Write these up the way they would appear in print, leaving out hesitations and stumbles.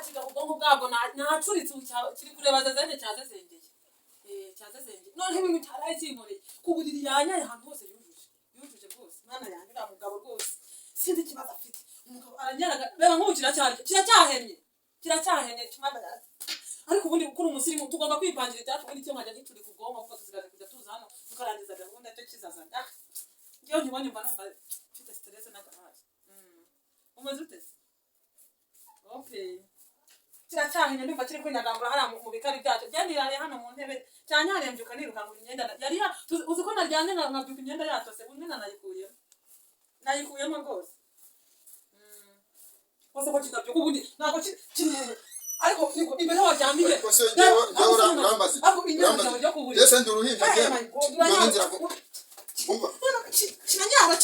kigabo ubwonko bwabwo nacuritse kiri kureba zazende cyazesengeye cyazesengeye none ibintu cyaraye kinkoreye ku buriri yanyaye ahantu hose yujuje rwose mwana yanjye uriya mugabo rwose sinzi ikibazo afite umugabo aranyaraga reba nk'ubu kiracyahennye kimana yazi ariko ubundi kuri umusirimu tugomba kwipangira ibyacu ubundi icyo nkajya nicurika ubwonko kuko tuzigaje kujya tuza hano tukarangiza gahunda cyo kizazana ngewe nkibonye mba numva mfite stress n'agahari umeze ute okay kiracyahennye ndumva kiri kwinyagambura hariya mu bikari byacu byanirariye hano mu ntebe cyanyarembyuka nirukanga imyenda yari uzi ko naryamye nkabyuka imyenda yatose undi nayikuyemo rwose wose ko kitabyuka ubundi ntabwo kiri ariko imbere waryamiye rambazi yese ndi uruhinja ngira ngo umva kinanyara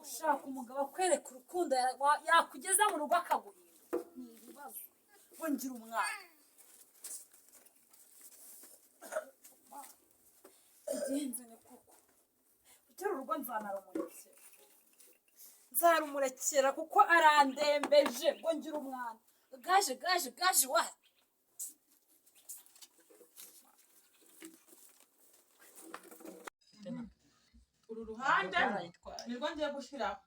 ushaka umugabo akwereka urukundo yakugeza mu rugo akaguhinda ni ibibazo ngo ngira umwana igenzene koko utera urugo nzarumurekera kuko arandembeje ngo ngira umwana gaje wa uru ruhande nirwo ngiye gushyiraho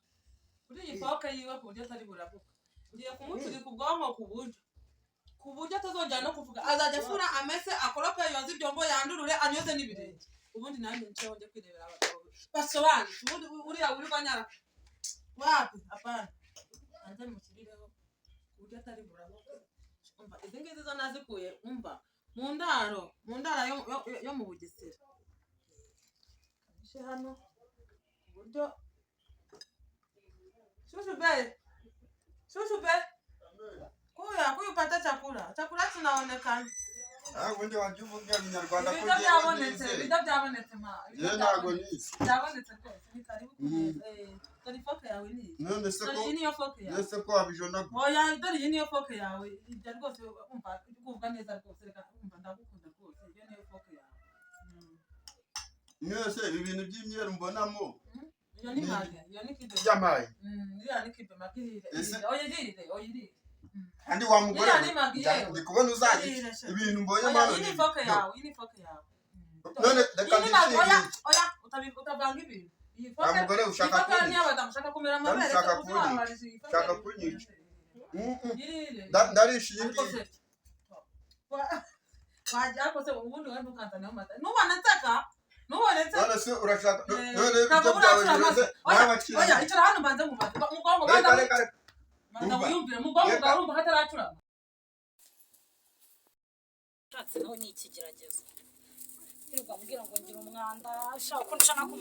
kuri iyi foke yiwe ku buryo atari buravuga ngiye kumuturika ubwonko ku buryo atazongera no kuvuga azajya afura amese akorope yoza ibyombo yandurure anyoze n'ibirenge ubundi nanjye nceho njye kwirebera abagabo basobanutse ubundi uriya wirirwa nyara wapi apana nanjye mushyirireho ku buryo atari buravuga umva izi ngizi zo nazikuye umva mu ndaro yo mu Bugesera ishe hano buryo shushu be kuyupata chakula tunaonekana ubundi wajya uvuga Abanyarwanda ko ibiryo byabonetse ma ntabwo nizi byabonetse rwose ni karibu dore ifoke yawe ni none se ko niyo foke yawe nese ko wabijona oya dore iyi niyo foke yawe ibyo rwose umva ugubwa neza rwose reka umva ndagukunda rwose iyo niyo foke yawe mwese ibi bintu by'imyeru mbonamo iyo ni mage iyo ni kibe yamaye iyo ni kibe magirire oyirire andi wa mugore ndi kubona uzanye ibintu mbonye mano ni foke yawe none reka ndishimye oya utabanga ibintu iyi foke mugore ushaka ko ni abadamu ushaka kumera amabere ushaka kunyica ndarishiye ngiye wajya ko se ubundi wari ntukantane amata nubona nsaka none se urashaka none ibyo byawe biroze n'abakiriya oya icara hano mbanze mubaze mugongo manda wiyumvire mugongo garumva hataracurama tatse naho ni ikigeragezo irwa mbwira ngo ngira umwanda ushaka ko nshana ku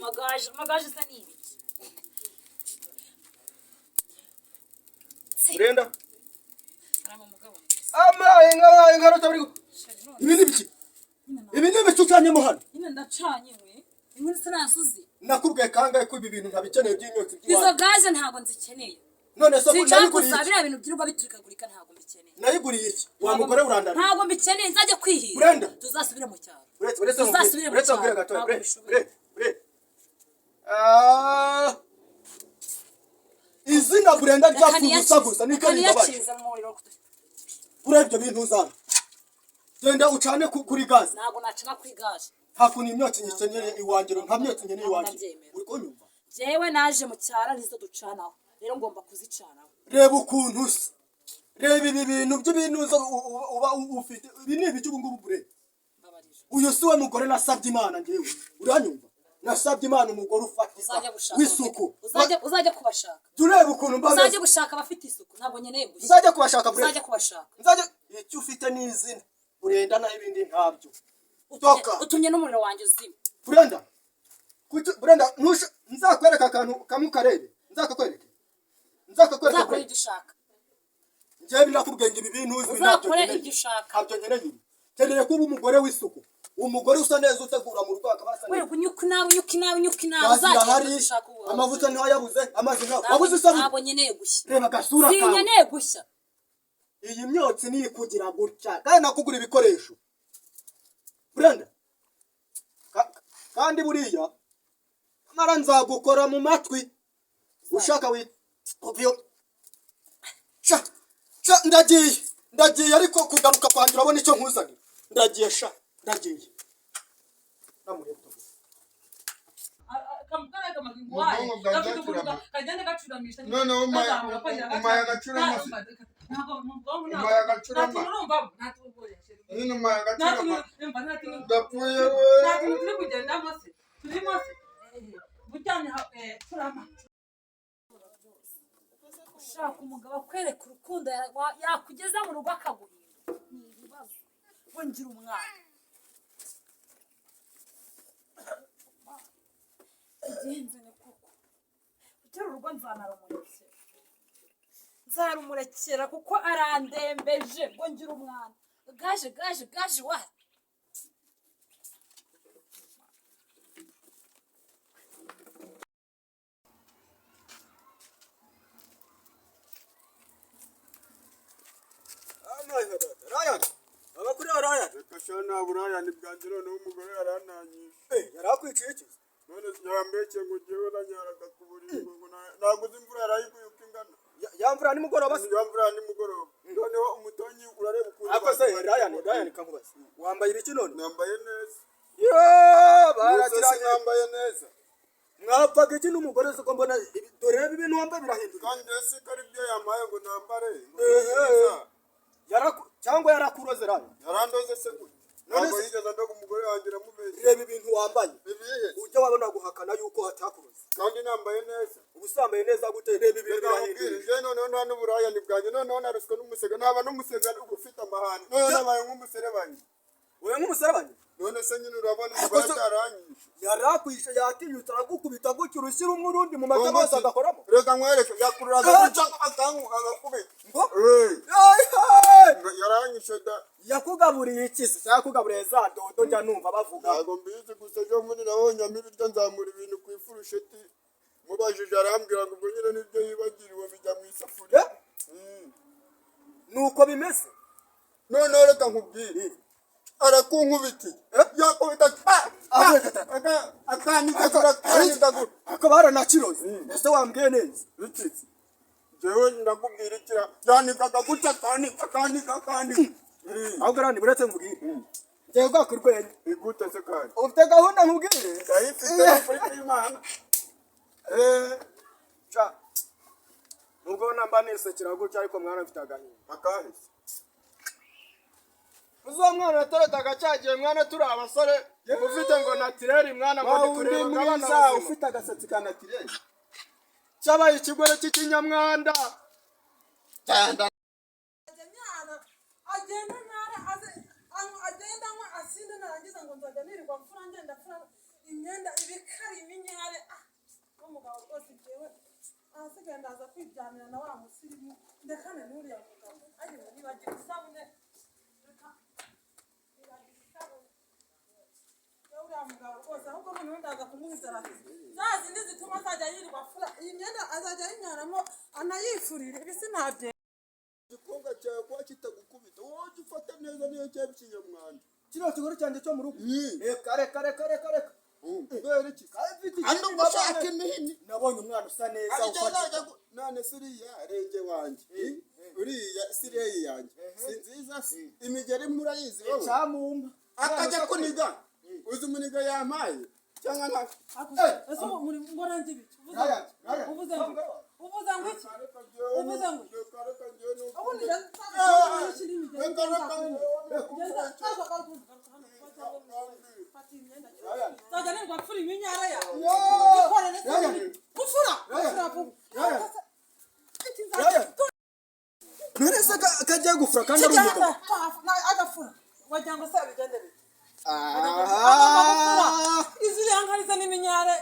magaje se ni ibiki Brenda arama mugabo inka rutabiri ibi ni biki ibi ni bicucanyemo hano nyine ndacanye we inkuru sinasuzi nakubwiye kangahe ko ibi bintu ntabikeneye by'inyotsi by'iwawe izo gaze ntabwo nzikeneye none se nayiguriye iki bintu byirwa biturikagurika ntabwo mbikeneye nayiguriye iki wa mugore urandana ntabwo mbikeneye nzajye kwihira Brenda tuzasubire mu cyaro uretse mbwira gato izina Brenda ryapfuye gusa niko ribabaye urebye bintu uzana genda ucane kuri gaze ntabwo nacana kuri gaze hakuna imyotsi nyikeneye iwangiro nta myotsi nkeneye iwangiro uri kunyumva jewe naje mu cyaro arizo ducanaho rero ngomba kuzicanaho reba ukuntu usa reba ibi bintu by'ibintu uba ufite ibi ni ibiki ubu ngubu Brenda uyu si we mugore nasabye Imana ngewe uranyumva nasabye Imana umugore ufatika w'isuku uzajya kubashaka tureba ukuntu mbaze uzajya gushaka abafite isuku ntabwo nkeneye gushaka uzajya kubashaka Brenda uzajya kubashaka uzajya icyo ufite ni izina Brenda naho ibindi ntabyo utumye n'umuriro wanjye uzima Brenda nzakwereka akantu kamwe karebe nzakakwereka uzakora ibyo ushaka njyewe nakubwiye ngo ibi bintu uzi uzakore ibyo ushaka ntabyo nkeneye nkeneye kuba umugore w'isuku umugore usa neza utegura mu rugo akabasa neza unyuka nawe uzajya gushaka ubu amavuta ntaho yabuze amazi ntaho wabuze isabune ntabwo nkeneye gushya reba gasura kawe sinkeneye gushya iyi myotsi niyo kugira gutya kandi nakugura ibikoresho Brenda kandi buriya mara nzagukora mu matwi ushaka ubyo sha ndagiye ariko kugaruka kwanjye urabona icyo nkuzanye ndagiye ndagiye namureto kamukaraga magingwaye kagenda gacuramisha none umaya gacurama ntabwo mubwonko umaya gacurama urumva ntatugoreshe none umaya gacurama ndapfuye we ntabwo turi kugendamo se turimo se bujyanye turama ushaka umugabo akwereka urukundo yakugeza mu rugo akaguhinda ni ibibazo ngo ngira umwana igenzene koko utera urugo nzarumurekera kuko arandembeje ngo ngira umwana gaje wa reka sha nta burayani bwanjye noneho umugore yarananyishe yarakwiciye iki none yambeke ngo njyewe nanyaraga ku buriri ngo naguze imvura yarayiguye uko ingana ya mvura nimugoroba se ya mvura nimugoroba noneho umutonyi urareba ukuntu ako se Ryan kankubaza wambaye ibiki none nambaye neza barakiranye nambaye neza mwapfaga iki n'umugore se ko mbona dore ibintu wambaye birahinduka kandi ese ko ari byo yampaye ngo nambare cyangwa yarakuroze Ryan yarandoze se gute ntabwo yigeze ndoga umugore wanjye namubeshye reba ibintu wambaye ibihe ujya wabona guhakana yuko hatakuroze kandi nambaye neza ubusambaye neza gute reba ibintu birahindurije noneho nta n'uburayani bwanjye noneho naruswe n'umusega ntaba n'umusega ufite amahane noneho nabaye nk'umuserebanyi wewe nk'umuserebanyi none se nyine urabona umugore ataranyishe yarakwishe yatinyutse aragukubita gutyo urushyira umwe urundi mu mata bose agakoramo reka nkwereke yakururaga guca agakubita yaranyishe da yakugaburiye iki se yakugaburiye za dodo njya numva bavuga ntabwo mbizi gusa ejo bundi nabonyemo ibiryo nzamura ibintu ku ifurusheti mubajije arambwira ngo ubwo nyine nibyo yibagiriwe bijya mu isafuriya nuko bimeze noneho reka nkubwire arakunkubitiye yakubita akandikagura ako baranakiroze ese wambwiye neza bicitse jewe ndakubwira ikira yanikaga gutya akandika ahubwo rani buretse nkubwire ngiye gwaka urwenya igute se kandi ufite gahunda nkubwire ndayifite kuri Imana nubwo namba nisekera gutya ariko mwana mfite agahinda akahise uzo mwana yatoretaga cyagiye mwana turi abasore ufite ngo natireri mwana ngo ndikureba mwiza ufite agasatsi ka natireri cyabaye ikigore cy'ikinyamwanda agenda ntara agenda anywa asinde narangiza ngo nzajya nirirwa mfura ngenda mfura imyenda ibikari iminyare n'umugabo rwose jewe ahasigaye ndaza kwijyanira na wa musirimu ndekane n'uriya mugabo ariko nibagira isabune uriya mugabo rwose ahubwo noneho ndaza kumuhizara za zindi zituma azajya yirirwa afura iyi myenda azajya yinyaramo anayifurire ibi sinabye igikobwa cyawe kuba kitagukubita wowe ugifata neza niyo cyaba ikinyamwanda kiriya kigore cyanjye cyo mu rugo reka kubera iki andi gushaka imihini nabonye umwana usa neza ufata none se uriya renge wanjye uriya sireyi yanjye si nziza se imigeri murayizi wowe cyamumba akajya kuniga uzi umuniga yampaye cyangwa nta ese muri ngoranze ibiki uvuze ngo iki uvuze ngo ubundi nzajya nirwa mfura iminyara yawe gufura none se kagiye gufura kandi ari umugabo agafura wagira ngo se abigende bite izi yankariza n'iminyare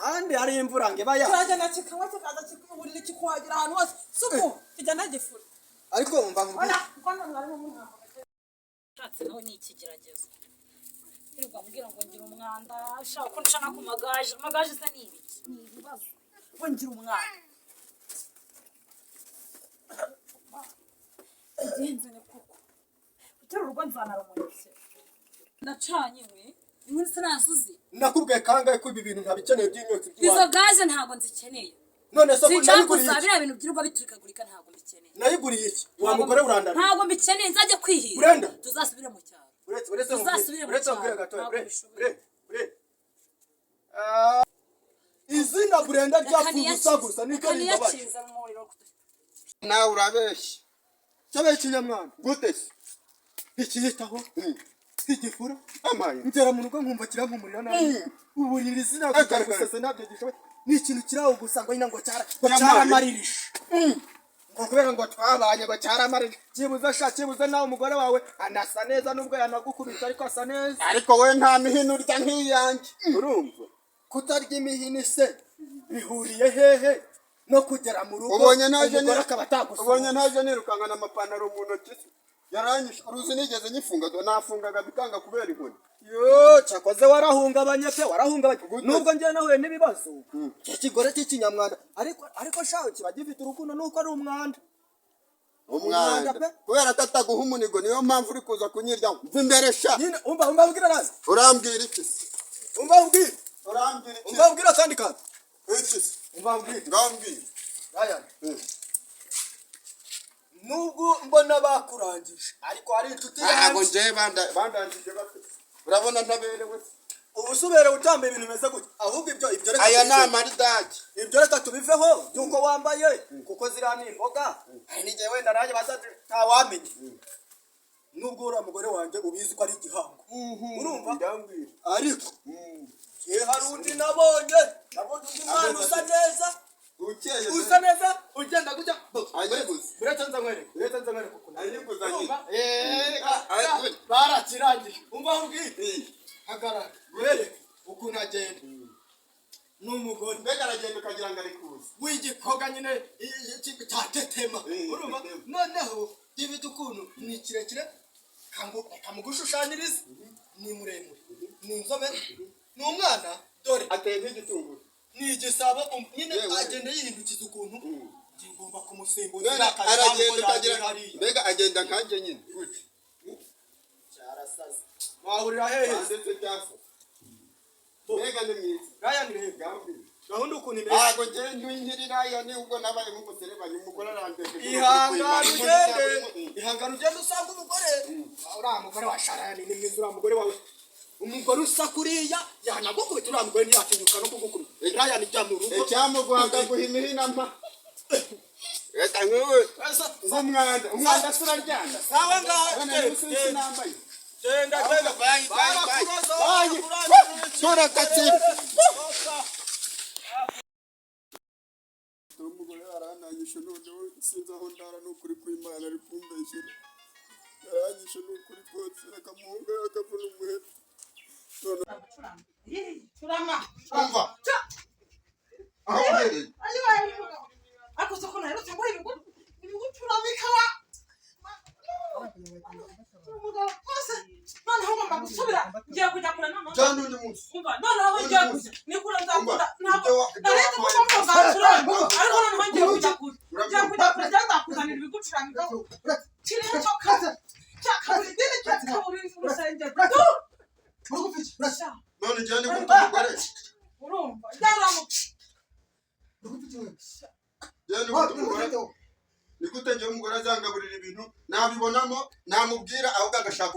kandi hari imvura ngo iba kiragenda kikanywa kikaza kikuburira kikuhagira ahantu hose suku kijyana gifura ariko wumva ushatse nawe ni ikigeragezo ntirirwa mbwira ngo ngira umwanda ushaka ko ncana ku amagaje se ni ibiki ni ibibazo ngo ngira umwanda igenzene koko utera urugo nzanara umunsi nacanye we Inkuru sinasuze. nakubwiye kangahe ko ibi bintu ntabikeneye by'imyotsi Izo by'iwacu gaze ntabwo nzikeneye. none se Sincakuza biriya bintu byirirwa biturikagurika ntabwo mbikeneye. nayiguriye iki wa mugore urandana Ntabwo mbikeneye nzajya kwihira. Brenda Tuzasubire mu cyaro. uretse ubwire gato izina Brenda ryapfuye ubusa gusa niko rimbabaje nawe urabeshya cyabaye ikinyamwana gute se ikiyitaho igifura amaye ngera mu rugo nkumva kirampumurira nabi ubu iri zina gusese nabyo gishoboye ni ikintu kiraho gusa ngo nyina ngo cyaramarirish ngo kubera ngo twabanye ngo cyaramarirish kibuze nawe umugore wawe anasa neza nubwo yanagukubita ariko asa neza ariko we nta mihino urya nk'iyanjye urumva kutarya imihini se bihuriye hehe no kugera mu rugo ubonye naje ubonye naje nirukanga n'amapantaro mu ntoki yaranyishe uruzi nigeze nyifunga nafungaga bikanga kubera inkoni yo cyakoze warahungabanye pe nubwo ngiye nahuye n'ibibazo cy'ikigore cy'ikinyamwanda ariko shaho kiba gifite urukundo nuko ari umwanda kubera ko ataguha umunigo niyo mpamvu uri kuza kunyirya mva imbere sha nyine umbabwira nawe urambwira iki umbabwira kandi kandi iki umbabwira ngambwira aya nubwo mbona bakurangije ariko hari inshuti ntabwo njye bandangije bate urabona ntaberewe ubusubere utambaye ibintu bimeze gutya ahubwo ibyo reka aya ni amaridage ibyo reka tubiveho by'uko wambaye kuko ziriya ni imboga n'igihe wenda nanjye bazaje ntawamenye nubwo uriya mugore wanjye ubizi ko ari igihango urumva ariko hari undi nabonye umwana usa neza usa neza ugenda gutya uretse nza nkwereke barakirangije umva ubwite hagarara wereke ukuntu agenda n'umugore mbega aragenda ukagira ngo ari kuza w'igikoga nyine cyatetema urumva noneho gifite ukuntu ni kirekire kamugushushanyiriza ni muremure ni inzobe ni umwana dore ateye nk'igitunguru ni igisabo nyine agenda yihindukiza ukuntu ngomba kumusimbuza aragenda ukagira mbega agenda nkanjye nyine cyarasaze wahurira hehe mbega ni mwiza Ryan rega gahunda ukuntu imeze ntabwo njyewe nkiri Ryan ubwo nabaye nk'umuserebanya umugore arandege ihangana ugenda usanga umugore uriya mugore wa Sharani ni mwiza uriya mugore wawe umugore usa kuriya yanagukubita uriya mugore ntiyatinyuka no kugukubita Ryan ijya mu rugo icyamuguhaga guha imihinama reka nk'uwe umwanda se uraryana sawa ngaha genda umugore arantanyishe noneho sinzi aho ndara n'ukuri kw'Imana ari kumbeshyera yaranyishe n'ukuri kose reka muhunge akavuna umuheto Turama. umva aho uhereye Ako soko na rero cyangwa ibigo turamika wa. None ho ngomba gusubira ngiye kujya kure none. cyane undi munsi Umva none aho ngiye kujya ni kure nzakunda ntabwo naretse ko mvuga turamo ariko none ho ngiye kujya kure. Ngiye kujya kure cyangwa ibigo turamika. Kire cyo kaza. Cyakabiri dine cyakabiri urusenge. none njye ni gute umugore Urumva byaramu. ni gute njye umugore azangaburira ibintu nabibonamo namubwira ahubwo agashaka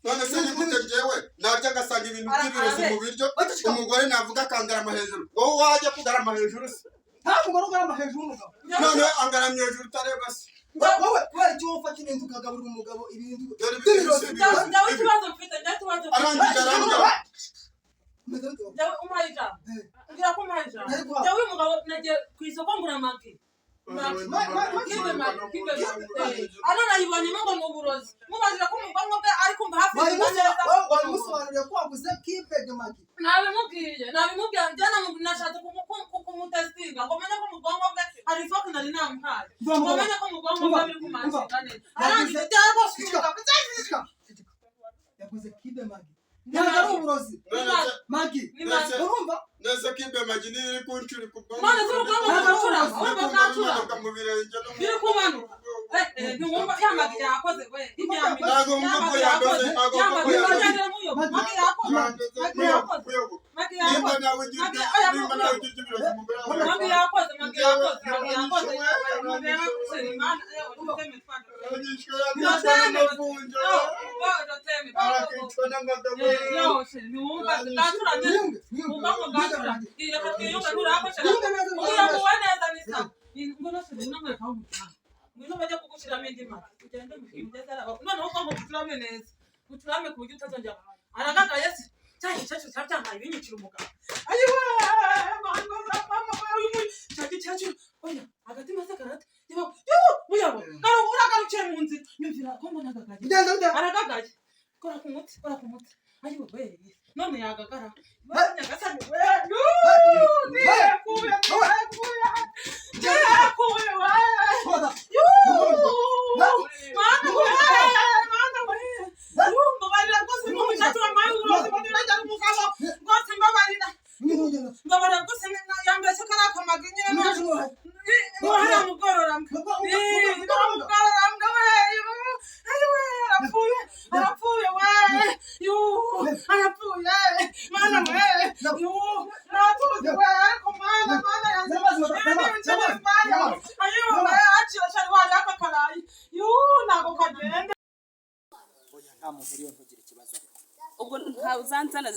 none se ni gute njyewe narya agasanga ibintu by'ibirozi mu biryo umugore navuga akangarama hejuru wowe wajya kugarama hejuru se nta mugore ugarama hejuru y'umugabo noneho angaramye hejuru utareba se wowe kubera icyo wumva kinenze ukagaburira umugabo ibintu by'ibirozi Ndawe ikibazo mfite arangije arambwira Ndawe umpaye ijambo. Ngira ko umpaye ijambo. Ndawe umugabo nagiye ku isoko ngura magi. Ano nayibonyemo ngo ni uburozi. Mubazira ko umugabo bwe ari kumva hafi wamusobanuriye ko waguze kipe de magi nabimubwiye njyana nashatse kumutesitinga ngo menye ko mu bwonko bwe hari ifoke nari namuhaye ngo menye ko mu bwonko bwe biri kumanjika neza arangije byara bose yaguze kipe magi ntabwo ari uburozi magi urumva neza kipe magi niyo iri kunshuri ku bwonko none se ubwonko bwacura mu birenge biri kumanuka ntiwumva yamaga yakoze we ntabwo wumva ko yandoze ntabwo wumva ko yandoze nimba nawe ugira ibirori umugore ngwino bajya kugushiramo indi mata ugende noneho ko ngucurame neza gucurame ku buryo utazongera aragagaye se cyaje cyacu cyabyangaye binyicira umugabo ayiwe cyacu oya hagati maze karate muyabo uragarukiye mu nzira nyumvira ko mbona agagaye aragagaye kora ku muti ayiwe we none yagagara nyagasani we ubwo nta zanzana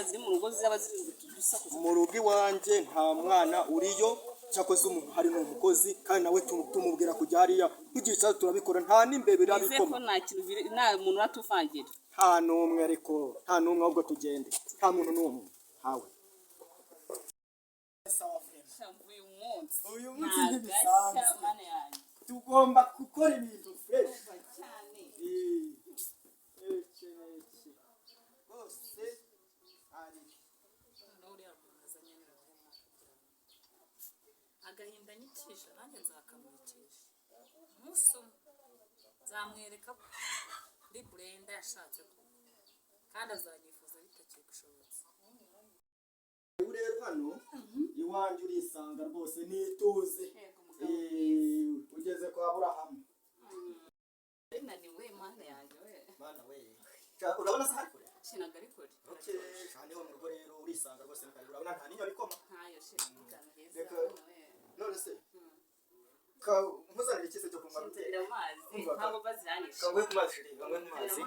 ziri mu rugo zaba ziri gusakuza mu rugo iwanjye nta mwana uriyo cyakoze umuntu hari n'umukozi kandi nawe tumubwira kujya hariya kugira icyo turabikora nta n'imbebe irabikoma nta muntu uratuvangira nta n'umwe ariko nta n'umwe ahubwo tugende nta muntu n'umwe hawe uyu munsi ntibisanzwe tugomba gukora ibintu fresh cyane rwose ari agahinda nyicisha nanjye nzakamwicisha umunsi umwe nzamwereka ko ndi Brenda yashatse ko kandi azanyifuza bitakiri gushobotse rero hano iwanjye urisanga rwose nituze ugeze kwa Aburahamu naniwe mana yanjye we mana we urabona se hari kure shinaga ari kure cyane ho mu rugo rero urisanga rwose urabona nta n'inyoni ikoma ntayo shinaga none se mpuzanire ikise cyo kunywa rutera amazi ntabwo bazihanisha kangwe ku mazi kangwe ku mazi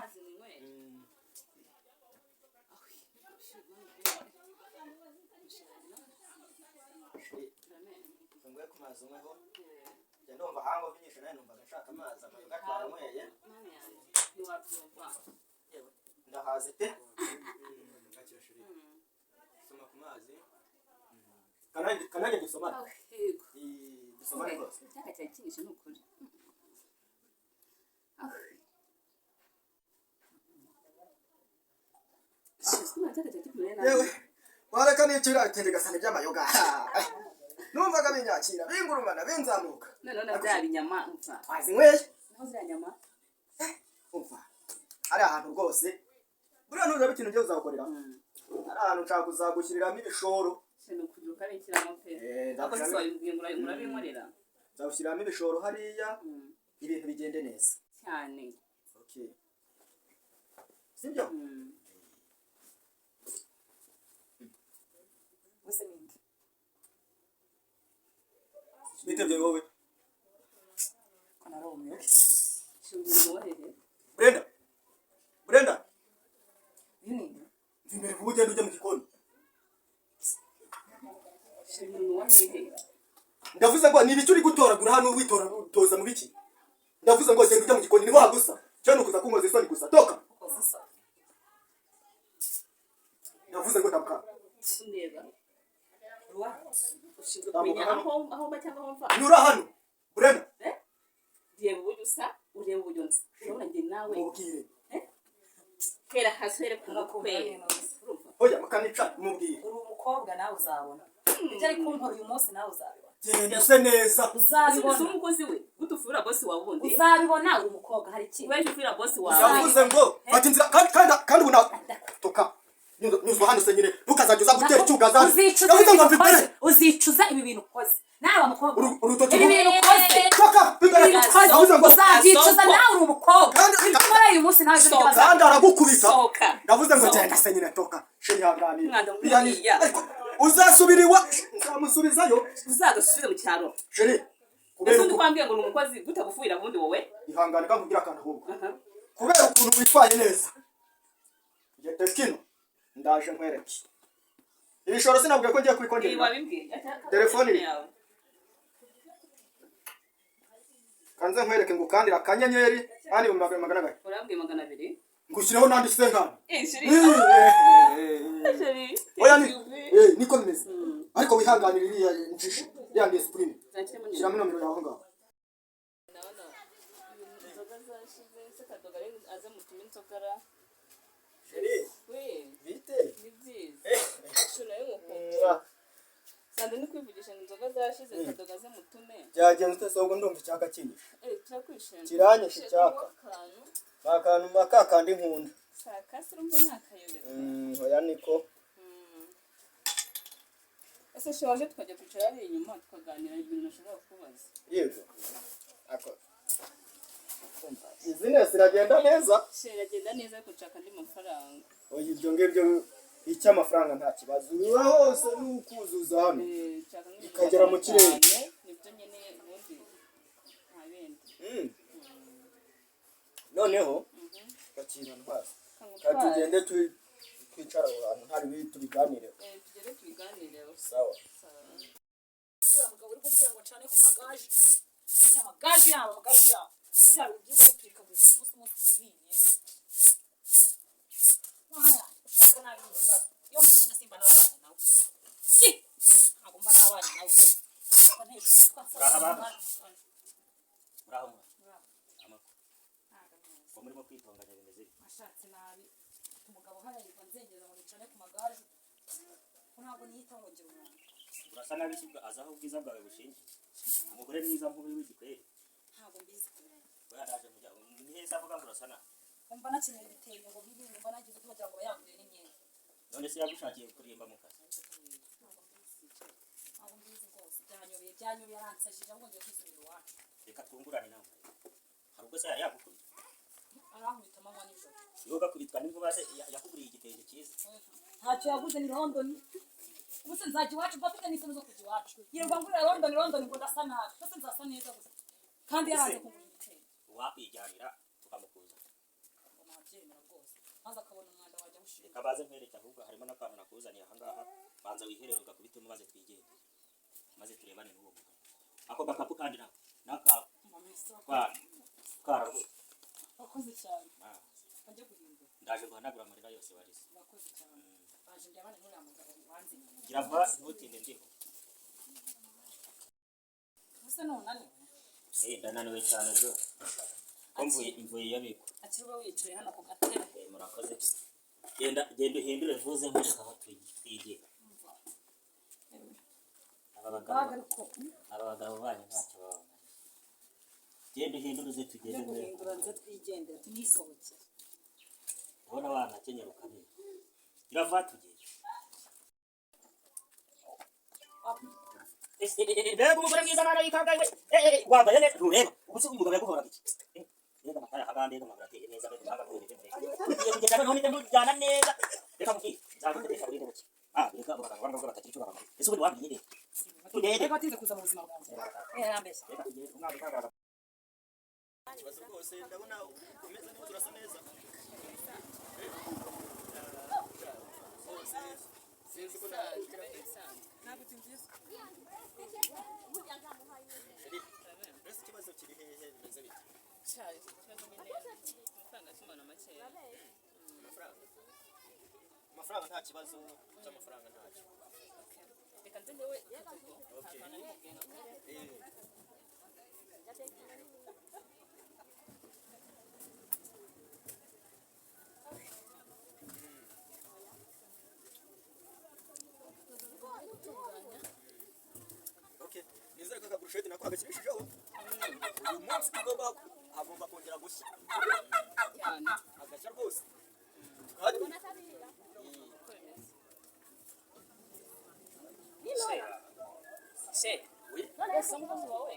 kangwe ku mazi umweho njya ndumva hango vinyisha nawe numva gashaka amazi amayoga twaranyweye ndahaze pe soma ku mazi kanange dusomane dusomane rwose cyaka cyakinisha n'ukuri yewe wareka n'icyo atende gasane by'amayoga numvaga binyakira bingurumana binzamuka none bya binyama umva twazinyweye naho ziriya nyama umva ari ahantu rwose buriya nuzaba ikintu ugiye uzagukorera ari ahantu nshaka kuzagushyiriramo ibishoro shino kugira ukarekiramo pe ako se wabibwiye ngo urabinkorera nzawushyiramo ibishoro hariya ibintu bigende neza cyane okay sibyo bose ninde bitebye wowe ko naromye shingiro wohehe Brenda ninde imbere ku ugenda ujya mu gikoni shingiro wohehe ndavuze ngo ni ibiki uri gutoragura hano witora utoza mu biki ndavuze ngo genda ujya mu gikoni niho hagusa cyane kuza kunkoza isoni gusa toka ndavuze ngo tabuka ndeba ruwa ushinzwe kumenya aho mba cyangwa aho mva nyura hano Brenda reba uburyo usa ureba uburyo nsa urabona njye nawe mubwire kera hasere kumukwe oya makanica mubwire uri umukobwa nawe uzabona ibyo ari kunkora uyu munsi nawe uzabibona genda use neza uzabibona umukozi we gutufura boss wawe ubundi uzabibona uri umukobwa hari ikintu weje ufira boss wawe ndavuze ngo fata inzira kandi ubona toka nyuzwa hano se nyine ntukazajya uza gutera icyugaza uzicuza ibi bintu ukoze nawe mukobwa urutoki ibi bintu ukoze toka Ndavuze ngo uzabyicuza nawe uri umukobwa ibyo ukora uyu munsi nawe ibyo bibaza kandi aragukubita. Sohoka. Ndavuze ngo genda se nyine toka. Sheri hanganira. Mwana mwiya. Uzasubira iwa nzamusubizayo. Uzagasubiza mu cyaro. Sheri Ese ndi kwambye ngo ni umukozi gutagufuira bundi wowe. ihangane kankubwira akantu ahubwo. Kubera ukuntu witwaye neza. Ngete kino ndaje nkwereke. Ibishoro sinabwiye ko ngiye kwikongera. Wabimbwiye. Telefone yawe. Kanze nkwereke ngo kandira akanyenyeri kandi mu magana gahe. Urambwiye 200. Ngushyireho nandi senkana. Sheri. Sheri. Oya ni niko bimeze. Ariko wihanganira iriya njisho yangiye screen. Shyiramo nomero yawe ngaho. Ndabona inzoga zashize se kadogare aze mutume insokara. Sheri We bite ni byiza. Shuna y'umukunzi. Sande ni kwivugisha inzoga zashize kadogaze mutume. byagenze utesogwa ndumva icyaka kinyishe. Turakwishimira. Kiranyishe icyaka. Bakantu makakandi nkunda. Saka sirumva nakayobera. Oya niko. Ese shaje tukajya kwicara ari inyuma tukaganira ibintu nashaka kubaza. Yego. Ako. Business iragenda neza. Sheri agenda neza ariko nshaka andi mafaranga. Oya ibyo ngibyo icy'amafaranga nta kibazo. Uba hose n'ukuzuza hano. Ikagera mu kirere. Nibyo nyene ubundi nta bindi. Noneho bakira ntwaza. Katugende twicara ahantu ntari bitubiganire. Tugere tubiganireho. Sawa. uriya mugabo uri kumbwira ngo ncane ku magaje amagaje yabo yabo biriya bigiye bitwika buri munsi bihiye waya ushaka nabi ibibazo iyo mumenya simba n'abana nawe ntabwo mba n'abana nawe ko ntishimye murimo kwitonganya bimeze ashatse nabi umugabo hariya yitwa nzengeza ngo nicane ku magaje ko ntabwo niyitaho ngo ngira umuntu urasa nabi kibwa azaho ubwiza bwawe bushingiye umugore mwiza nk'uyu w'igikwere ntabwo mbizi yaraje mu byago ni heza avuga ngo urasa nabi umva nakeneye ibitenge ngo bibi umva nagize kugira ngo bayangure n'imyenda none se yagushakiye kurimba mu kazi ntabwo mbizi rwose byanyobeye aransajije ahubwo ngiye kwisubira iwacu reka twungurane nawe hari ubwo se yari yagukubita arankubita amanywa nijoro iyo ugakubitwa n'inkuba se yakuguriye igitenge cyiza ntacyo yaguze ni London ubuse nzajya iwacu mba mfite n'isoni zo kujya iwacu yirirwa ngurira London ngo ndasa nabi mbese nzasa neza gusa kandi yaranze kugura igitenge wakwijyanira tukamukuza ngo nabyemera rwose maze akabona umwanda wajya gushira reka baze nkwereke ahubwo harimo n'akantu nakuzaniye ahangaha banza wiherere ugakubitemo maze twigende maze turebane n'uwo mugabo ako gakapu kandi n'akawe kara wakoze cyane bajya guhindura ndaje guhanagura amarira yose warize wakoze cyane baje ndabane n'uriya mugabo wanze gira vuba ntutinde ndiho ubuse nunaniwe ndananiwe cyane rwose ko mvuye yabikwa akiriwe wicaye hano ku gatebe murakoze genda uhindure vuze nkwereka aho twigire aba bagabo banyu ntacyo babona genda uhindure uze tugende guhindura nze twigendera tunisohokere ubona abana kenyera ukabera gira vuba tugende mbega umugore mwiza mwana yikabwaye we wambaye neza ntureba ubu se umugabo yaguhoraga iki mbega amakara agambega amaguru ateye neza mbega umugabo ateye neza ugiye kugenda noneho nite mujyana neza reka mubwire nzagutesha buri buke reka abo bagabo baravuga batagira icyo babona ese ubundi wambwiye neza tugende reka batize kuza mu buzima bwanjye yambeshya reka tugende umwana ugaragara Ikibazo rwose ndabona umeze neza urasa neza. Sinzi ko ntabwo tumvise. Ese ikibazo kiri hehe bimeze bite? Cyari ikibazo nyine amafaranga kimana makeya. Amafaranga nta kibazo cy'amafaranga ntacyo. Reka nze ndewe akana ni mugenda. Okay. Nizere ko akagurusheti nako agakinishijeho. Uyu munsi agomba kongera gushya. Cyane. Agashya rwose. Kandi Se. oui. Ese umukozi wawe.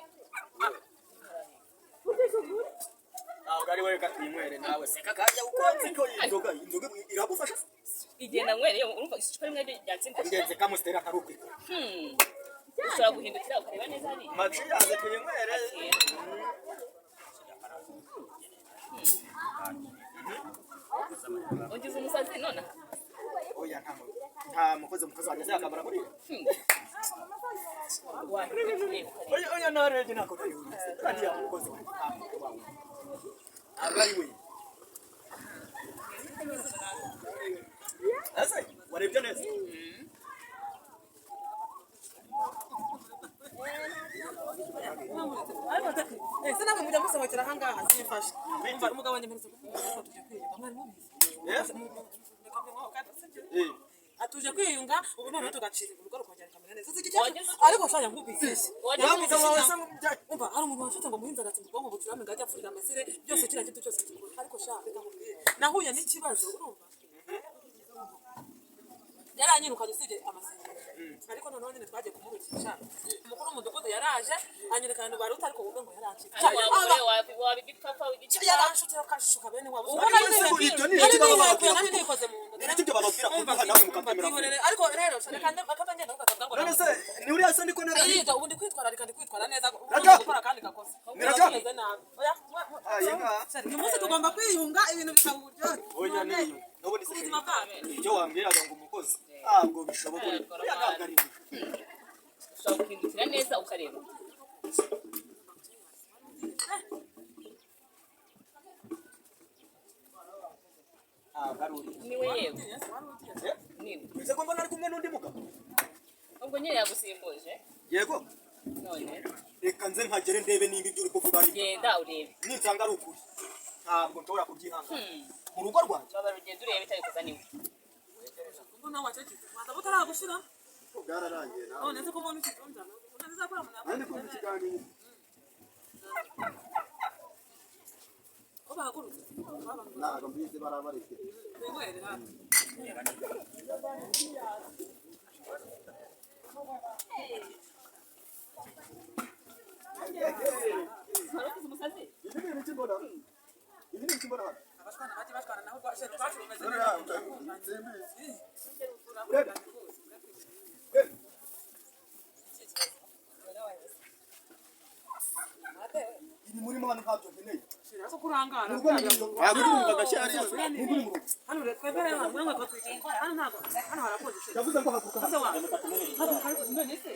reka twinywere nawe seka kajya ukonze ko inzoga iragufasha igenda nywere urumva icupa rimwe ryatsinda ngenze kamustera karuke ushobora guhindukira ukareba neza ari maci yaze twinywere ugize umusazi none oya nta mukozi wanjye yakabara muri oya nareje nako kandi ya mukozi abariwe ase warebye neza ese namwe mujya musohokera ahangaha simfashe umva umugabo wanjye mperutse kuvuga tujya kwiyunga mwari mubizi atuje kwiyunga ubu noneho tugacira urugo rukongera rukamera neza ariko shanya nkubizishe yavuze wawe se umva hari umuntu washutse ngo muhinze agatsinda ubwonko bucurame ngajya apfurira amasire byose kiriya gito cyose kikora ariko shaka reka nkubwire nahuye n'ikibazo urumva yaranyirukanye usibye amasire ariko noneho nyine twagiye kumurukisha umukuru w'umudugudu yaraje anyereka ahantu bari utari kuvuga ngo yaraje wabigipapa wigicika yaranshutse akashuka bene wabo ubona nari nikoze mu nda ibyo bababwira ko nawe mukabyemera ariko rero reka akatangenda ukavuga ngo none se ni uriya se ndiko nera yiga ubu ndi kwitwararika ndi kwitwara neza gukora kandi gakosa Niraja. nabi oya uyu munsi tugomba kwiyunga ibintu bikaba uburyohe oya niyo nubwo ni ubuzima bwacu ibyo wambwiraga ngo umukozi ntabwo bishoboka oya ntabwo ari ushobora guhindukira neza ukareba niwe yewe niwe ese ko mbona ari kumwe n'undi mugabo ubwo nyine yagusimbuje yego none reka nze nkagere ndebe nimba ibyo uri kuvuga ari genda urebe ninsanga ari ukuri ntabwo nshobora kubyihangana mu rugo rwanjye babara ugenda urebe itari kuzaniwe ubu nawe wacecetse wanda butaragushira byararangiye nawe none se ko ubona ikitonjana ubona nizakora mu kandi kumva ikiganiro ko bahagurutse ntabwo mbizi barabareke binywere hano warakuze umusazi ibi ni ibiki mbona ibi ni ibiki mbona hano abashwana bajye bashwana naho rwashe rwacu rumeze dore neza yawe simbizi ibi murimo hano ntabyo nkeneye shira so kurangara nubwo ntabwo urumva agashyari nubwo uri mu rugo hano twebwe hano mwe ko twicaye hano ntago hano harakoze shira yavuze ngo haguruka se wa hano kari none se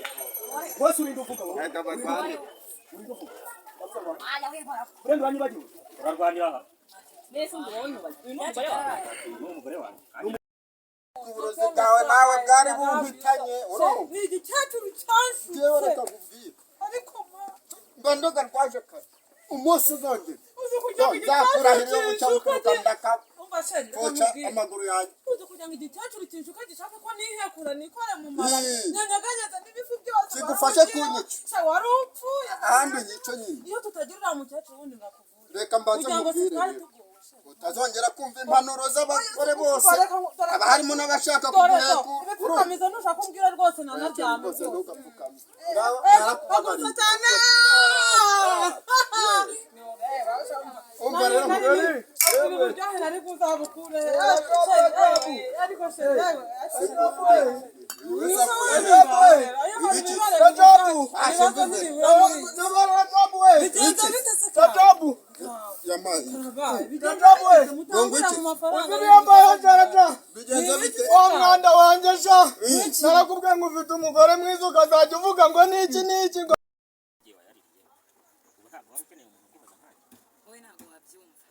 bose urinde uvuga wowe yagaba kandi urinde uvuga urende wanyibagiwe urarwanira aha nese ndubonye uyu ni umugore wawe ni umugore wawe uburozi bwawe nawe bwari bumpitanye urumva ni igicecuru cyansi jewe reka nkubwire ariko ma mba ndoga rwaje kare umunsi uzongera uzi kujya mu nzakurahira iyo buca buturuka ndaka umva sheri koca amaguru yanjye uzi kugira ngo igicecuru kinshuka gishaka ko nihekura nikore mu mara nyanyaganyeza n'ibifu byose kigufashe kunyica wari upfuye ahandi nyico nyine iyo tutagirira mukecuru wundi ngakuvura reka mbanze kugira ngo mubwire sitwari rero tugushe utazongera kumva impanuro z'abagore bose haba harimo n'abashaka dore kuguheku ibipfukamizo ntushaka kumbwira rwose nanaryame rwose ntugapfukame aguze cyane umva rero mugari uburyohe nari kuzabukure ariko sheri umwanda wanjye sha narakubwiye ngo ufite umugore mwiza ukazajya uvuga ngo niki niki ngo ubu ntabwo wari ukeneye umuntu ukubaza nkanjye wowe ntabwo wabyumva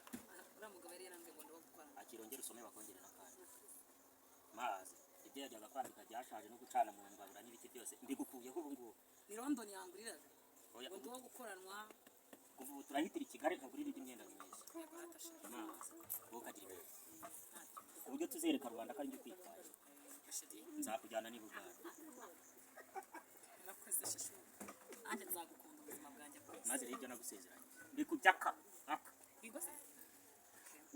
uriya mugabo yari yarambwiye ngo ndabagukora akirongera usome bakongera n'akandi mazi ibyo yajyaga kwandika byashaje no gucana mu mbabura n'ibiti byose mbigukuyeho ubu ngubu ni london yanguriraga oya ngo ndi uwo gukoranwa kuva ubu turahitira i kigali nkagurira indi myenda myiza mazi wowe ukagira ibintu ku buryo tuzereka rubanda ko ari njye kwitwaye nzakujyana niba ugana urakoze shushu nanjye nzagukunda ubuzima bwanjye bwose maze rero ibyo nagusezeranye mbikubyaka aka bigose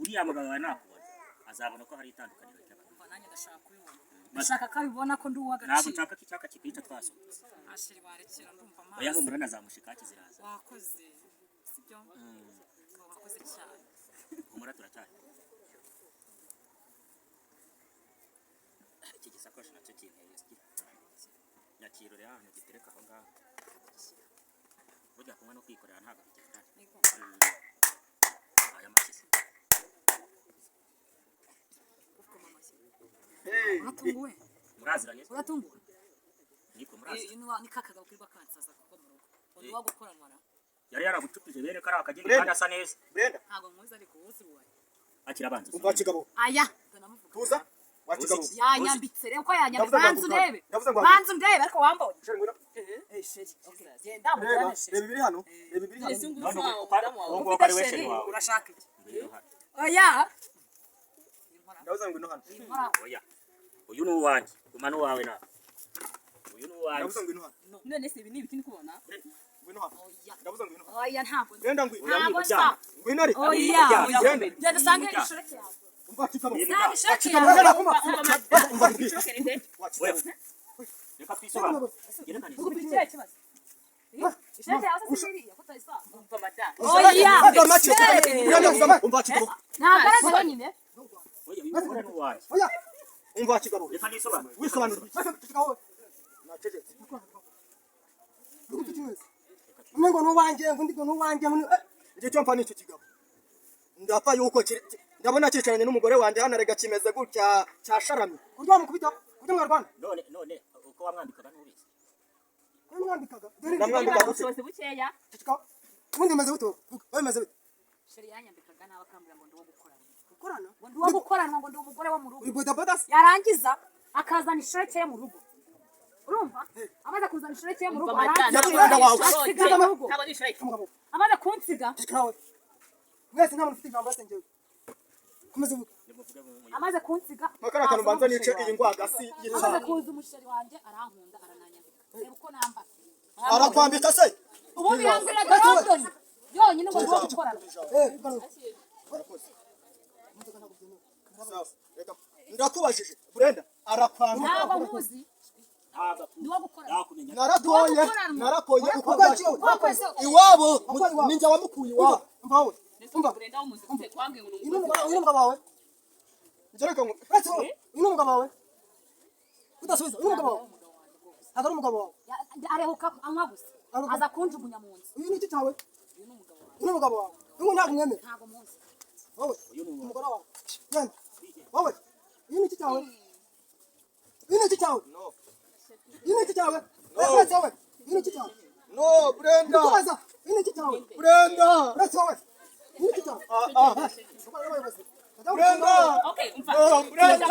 uriya mugabo wawe nakubona azabona ko hari itandukaniro ry'abantu umva nanjye ndashaka kubibona ndashaka ko abibona ko ndi ntabwo uw'agaciro nshaka ko icyaka kikwica twasohotse ashiri warekera ndumva oya amazi humura nazamushikaki ziraza wakoze sibyo ukaba wakoze cyane humura turacyari iki gisakoshi nacyo kinteye nyakirore hano gitereka aho ngaho burya kumwe no kwikorera ntabwo bigendana aya mashyize uratunguwe muraziranye uratunguwe niko muraziranye ni kakagabo kirirwa kansaza kuko mu rugo undi wagukoranwa na yari yaragucupije bene kari akageni kandi asa neza Brenda ntabwo muzi ariko wose uwaye akira abanza umva kigabo aya ndanamuvuga tuza wakigabo yanyambitse rero ko yanyambitse Ndavuga banza ngo- undebe ndavuga ngo- banza undebe ariko wambonye sheri ngwino sheri genda reba mujyane sheri reba ibiri hano reba ibiri hano ese nguyu none wawe uko mudamu wawe uko ari we sheri wawe urashaka iki Ngwino hano. oya ndavuga ngwino hano oya uyu ni uwanjye guma n'uwawe nawe uyu ni uwanjye ndavuga ngwino hano none se ibi ni ibiki ndi kubona ngwino hano oya ndavuga ngwino hano oya ntabwo Brenda ngwino ntabwo mujyana. nsa ngwino ari oya Brenda genda usange ishoreke yawe umva kigabo ntabwo ishoreke kigabo yawe reba kumva umva mbwira shokeri nde wewe reka twisobanure gerekane ufite ikihe kibazo ishoreke yawe se siriya ko utayisanga umva madamu oya Vuga make Brenda vuga make umva kigabo ntabwo ari yonyine oya uyu ni uwanjye oya umva kigabo reka nisobanure wisobanura kigabo nacecetse umwe ngo nuwanjye ngo ndi ngo nuwanjye njye cyo mpa n'icyo kigabo ndapfa yuko ndabona cyicaranye n'umugore wanjye hano arega kimeze gutya cyasharamye uryo wamukubita uryo mwarwana none uko wamwambikaga n'ubizi mwambikaga Niba ubushobozi bukeya ubundi meze bute wemeze bute sheri yanyambikaga nawe akambwira ngo ndi uwo gukorana gukorana ngo ndi uwo gukoranwa ngo ndi umugore wo mu rugo uri bodaboda se yarangiza akazana ishoreke ye mu rugo urumva amaze kuzana ishoreke ye mu rugo umva madamu Yakwenda wawe. asiga mu rugo ntabwo ni ishoreke umugabo amaze kunsiga kikawe mwese nta muntu ufite ijambo yasengewe komeze bute nimuvuge mu amaze kunsiga makara kantu banza nice iyi ngwagasi amaze y'icyaha kuza umusheri wanjye arankunda arananyambika reba uko nambara arakwambika se ubundi yambwiraga London yonyine ngo ndi uwo gukorana ndakubajije Brenda arakwambika ntabwo muzi ndi uwo gukorana yakumenya narakoye iwabo ninjye wamukuye iwabo mvawe umva burenda w'umuzi ufite twambwiye ngo ni uyu umukozi ni umugabo wawe ngereka ngo uyu ni umugabo wawe udasubiza uyu ni umugabo wawe ntabwo ari umugabo wawe arehuka anywa gusa aza kunjugunya mu nzu uyu ni iki cyawe uyu ni umugabo wawe uyu ntabwo umwemera ntabwo muzi wowe umugore wawe genda wowe uyu ni iki cyawe uyu ni iki cyawe uyu ni iki cyawe uretse wowe uyu ni iki cyawe no Brenda uyu ni iki cyawe Brenda uretse wowe uyu ni iki cyawe Brenda okay umva Brenda